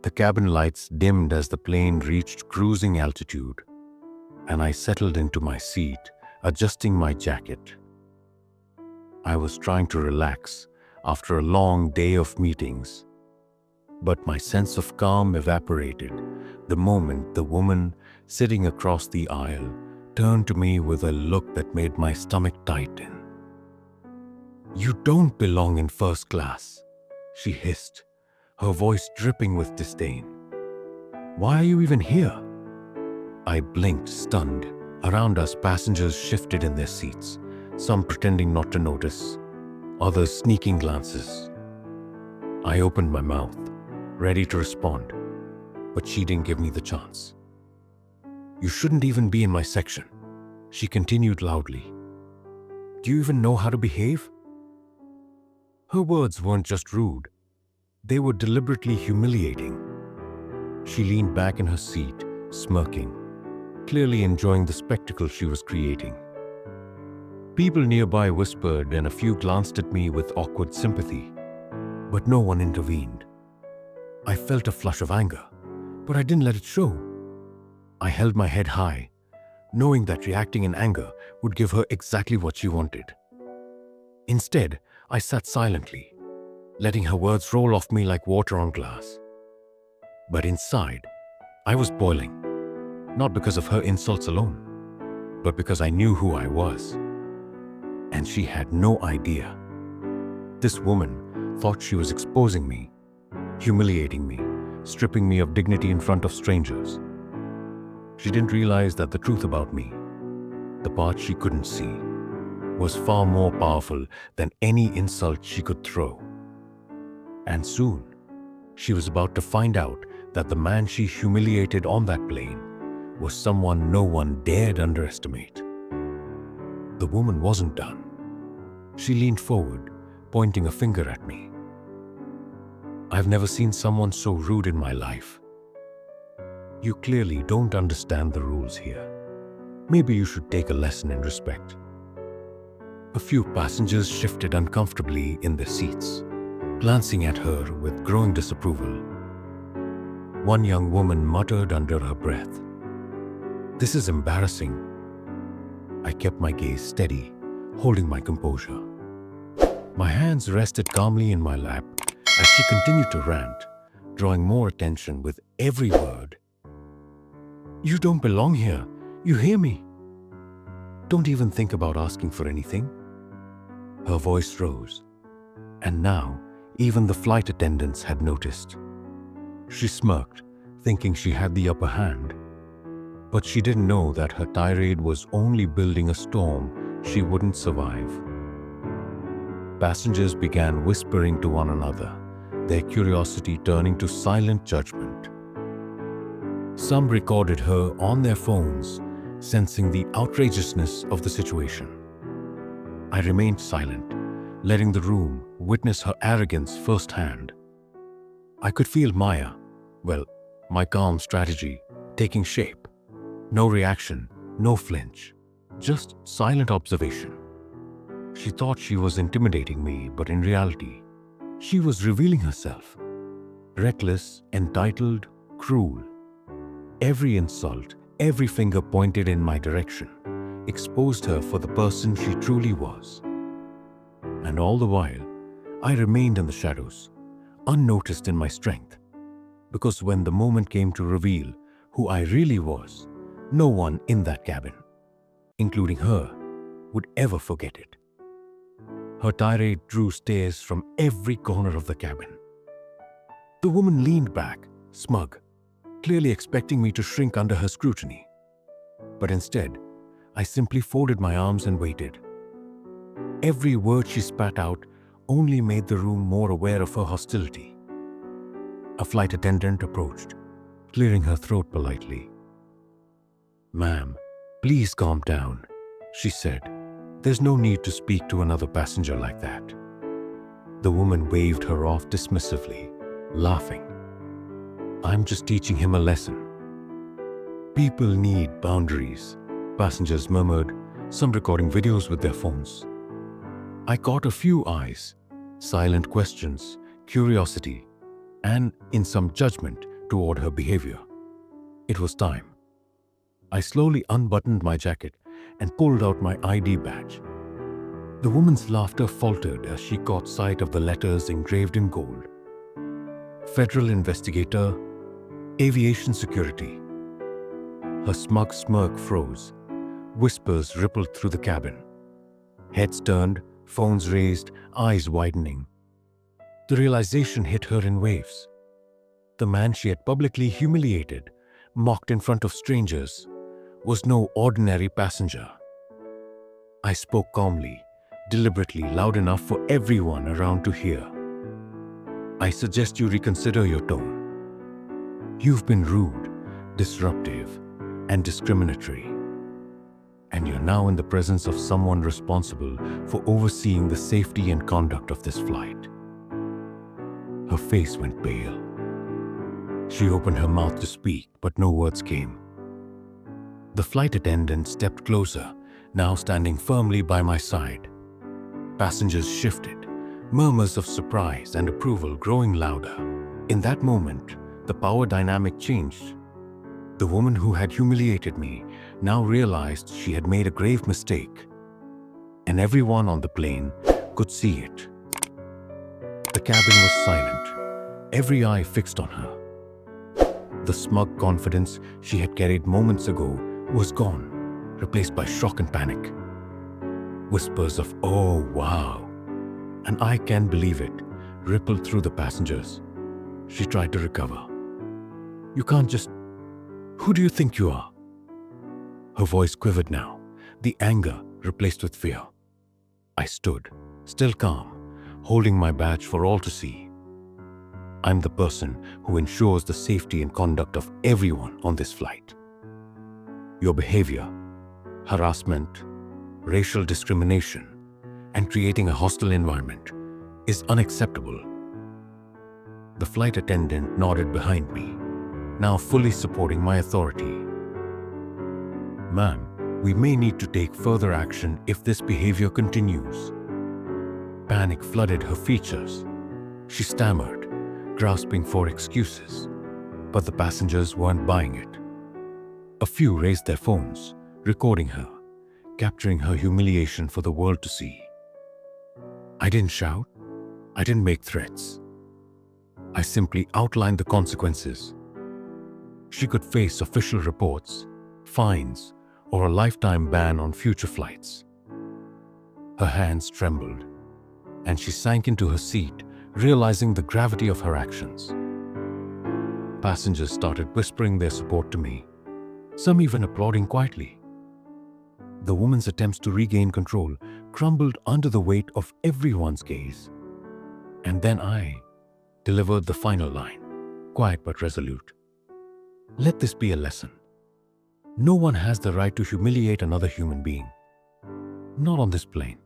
The cabin lights dimmed as the plane reached cruising altitude, and I settled into my seat, adjusting my jacket. I was trying to relax after a long day of meetings, but my sense of calm evaporated the moment the woman sitting across the aisle turned to me with a look that made my stomach tighten. "You don't belong in first class," she hissed, her voice dripping with disdain. "Why are you even here?" I blinked, stunned. Around us, passengers shifted in their seats, some pretending not to notice, others sneaking glances. I opened my mouth, ready to respond, but she didn't give me the chance. "You shouldn't even be in my section," she continued loudly. "Do you even know how to behave?" Her words weren't just rude, they were deliberately humiliating. She leaned back in her seat, smirking, clearly enjoying the spectacle she was creating. People nearby whispered and a few glanced at me with awkward sympathy, but no one intervened. I felt a flush of anger, but I didn't let it show. I held my head high, knowing that reacting in anger would give her exactly what she wanted. Instead, I sat silently, letting her words roll off me like water on glass. But inside, I was boiling, not because of her insults alone, but because I knew who I was. And she had no idea. This woman thought she was exposing me, humiliating me, stripping me of dignity in front of strangers. She didn't realize that the truth about me, the part she couldn't see, was far more powerful than any insult she could throw. And soon, she was about to find out that the man she humiliated on that plane was someone no one dared underestimate. The woman wasn't done. She leaned forward, pointing a finger at me. "I've never seen someone so rude in my life. You clearly don't understand the rules here. Maybe you should take a lesson in respect." A few passengers shifted uncomfortably in their seats, glancing at her with growing disapproval. One young woman muttered under her breath, "This is embarrassing." I kept my gaze steady, holding my composure. My hands rested calmly in my lap as she continued to rant, drawing more attention with every word. "You don't belong here. You hear me? Don't even think about asking for anything." Her voice rose, and now even the flight attendants had noticed. She smirked, thinking she had the upper hand. But she didn't know that her tirade was only building a storm she wouldn't survive. Passengers began whispering to one another, their curiosity turning to silent judgment. Some recorded her on their phones, sensing the outrageousness of the situation. I remained silent, letting the room witness her arrogance firsthand. I could feel my calm strategy, taking shape. No reaction, no flinch, just silent observation. She thought she was intimidating me, but in reality, she was revealing herself. Reckless, entitled, cruel. Every insult, every finger pointed in my direction, exposed her for the person she truly was. And all the while, I remained in the shadows, unnoticed in my strength. Because when the moment came to reveal who I really was, no one in that cabin, including her, would ever forget it. Her tirade drew stares from every corner of the cabin. The woman leaned back, smug, clearly expecting me to shrink under her scrutiny. But instead, I simply folded my arms and waited. Every word she spat out only made the room more aware of her hostility. A flight attendant approached, clearing her throat politely. "Ma'am, please calm down," she said. "There's no need to speak to another passenger like that." The woman waved her off dismissively, laughing. "I'm just teaching him a lesson." "People need boundaries," passengers murmured, some recording videos with their phones. I caught a few eyes, silent questions, curiosity, and, in some judgment, toward her behavior. It was time. I slowly unbuttoned my jacket and pulled out my ID badge. The woman's laughter faltered as she caught sight of the letters engraved in gold. Federal Investigator, Aviation Security. Her smug smirk froze. Whispers rippled through the cabin. Heads turned, phones raised, eyes widening. The realization hit her in waves. The man she had publicly humiliated, mocked in front of strangers, was no ordinary passenger. I spoke calmly, deliberately loud enough for everyone around to hear. I suggest you reconsider your tone. You've been rude, disruptive, and discriminatory. And you're now in the presence of someone responsible for overseeing the safety and conduct of this flight. Her face went pale. She opened her mouth to speak, but no words came. The flight attendant stepped closer, now standing firmly by my side. Passengers shifted, murmurs of surprise and approval growing louder. In that moment, the power dynamic changed. The woman who had humiliated me now realized she had made a grave mistake, and everyone on the plane could see it. The cabin was silent, every eye fixed on her. The smug confidence she had carried moments ago was gone, replaced by shock and panic. Whispers of, "Oh, wow," and "I can't believe it," rippled through the passengers. She tried to recover. "You can't just... Who do you think you are?" Her voice quivered now, the anger replaced with fear. I stood, still calm, holding my badge for all to see. I'm the person who ensures the safety and conduct of everyone on this flight. Your behavior, harassment, racial discrimination, and creating a hostile environment is unacceptable. The flight attendant nodded behind me, now fully supporting my authority. "Ma'am, we may need to take further action if this behavior continues." Panic flooded her features. She stammered, grasping for excuses, but the passengers weren't buying it. A few raised their phones, recording her, capturing her humiliation for the world to see. I didn't shout. I didn't make threats. I simply outlined the consequences. She could face official reports, fines, or a lifetime ban on future flights. Her hands trembled, and she sank into her seat, realizing the gravity of her actions. Passengers started whispering their support to me, some even applauding quietly. The woman's attempts to regain control crumbled under the weight of everyone's gaze. And then I delivered the final line, quiet but resolute. Let this be a lesson. No one has the right to humiliate another human being. Not on this plane.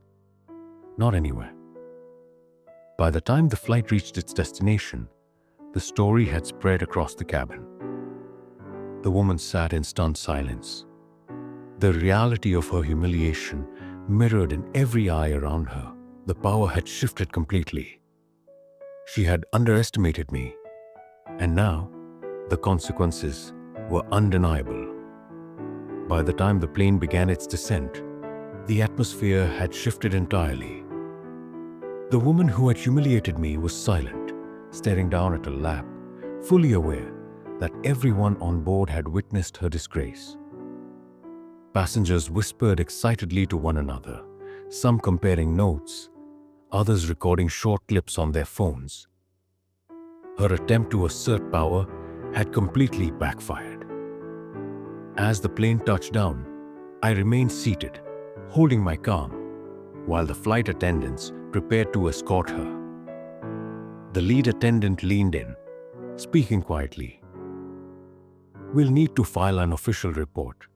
Not anywhere. By the time the flight reached its destination, the story had spread across the cabin. The woman sat in stunned silence. The reality of her humiliation mirrored in every eye around her. The power had shifted completely. She had underestimated me, and now the consequences were undeniable. By the time the plane began its descent, the atmosphere had shifted entirely. The woman who had humiliated me was silent, staring down at her lap, fully aware that everyone on board had witnessed her disgrace. Passengers whispered excitedly to one another, some comparing notes, others recording short clips on their phones. Her attempt to assert power had completely backfired. As the plane touched down, I remained seated, holding my calm, while the flight attendants prepared to escort her. The lead attendant leaned in, speaking quietly. "We'll need to file an official report,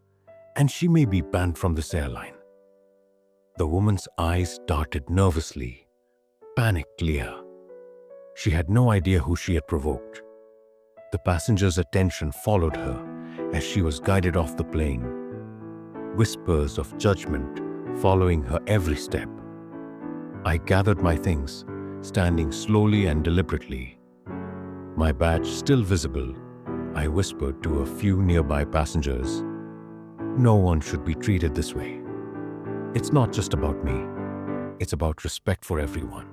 and she may be banned from this airline." The woman's eyes darted nervously, panic clear. She had no idea who she had provoked. The passengers' attention followed her as she was guided off the plane, whispers of judgment following her every step. I gathered my things, standing slowly and deliberately, my badge still visible I whispered to a few nearby passengers, "No one should be treated this way. It's not just about me, it's about respect for everyone."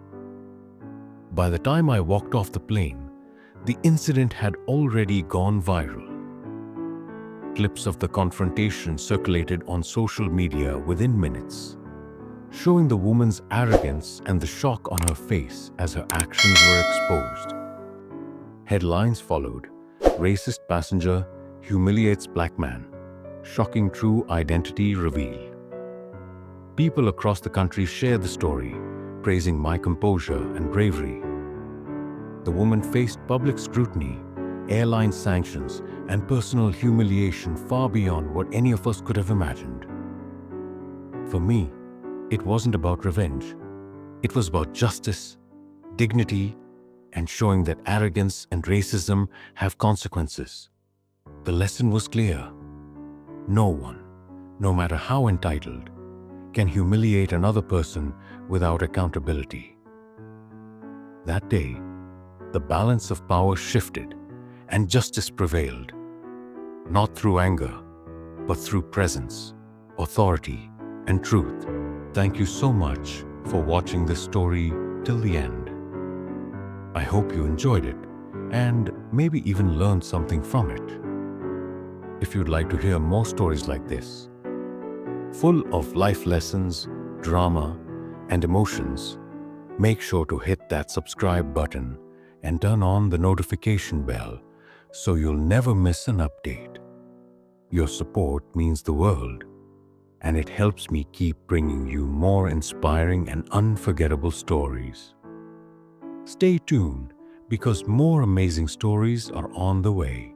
By the time I walked off the plane, the incident had already gone viral. Clips of the confrontation circulated on social media within minutes, showing the woman's arrogance and the shock on her face as her actions were exposed. Headlines followed: "Racist passenger humiliates black man. Shocking true identity reveal." People across the country shared the story, praising my composure and bravery. The woman faced public scrutiny, airline sanctions, and personal humiliation far beyond what any of us could have imagined. For me, it wasn't about revenge. It was about justice, dignity, and showing that arrogance and racism have consequences. The lesson was clear. No one, no matter how entitled, can humiliate another person without accountability. That day, the balance of power shifted and justice prevailed, not through anger, but through presence, authority, and truth. Thank you so much for watching this story till the end. I hope you enjoyed it and maybe even learned something from it. If you'd like to hear more stories like this, full of life lessons, drama, and emotions, make sure to hit that subscribe button and turn on the notification bell so you'll never miss an update. Your support means the world, and it helps me keep bringing you more inspiring and unforgettable stories. Stay tuned because more amazing stories are on the way.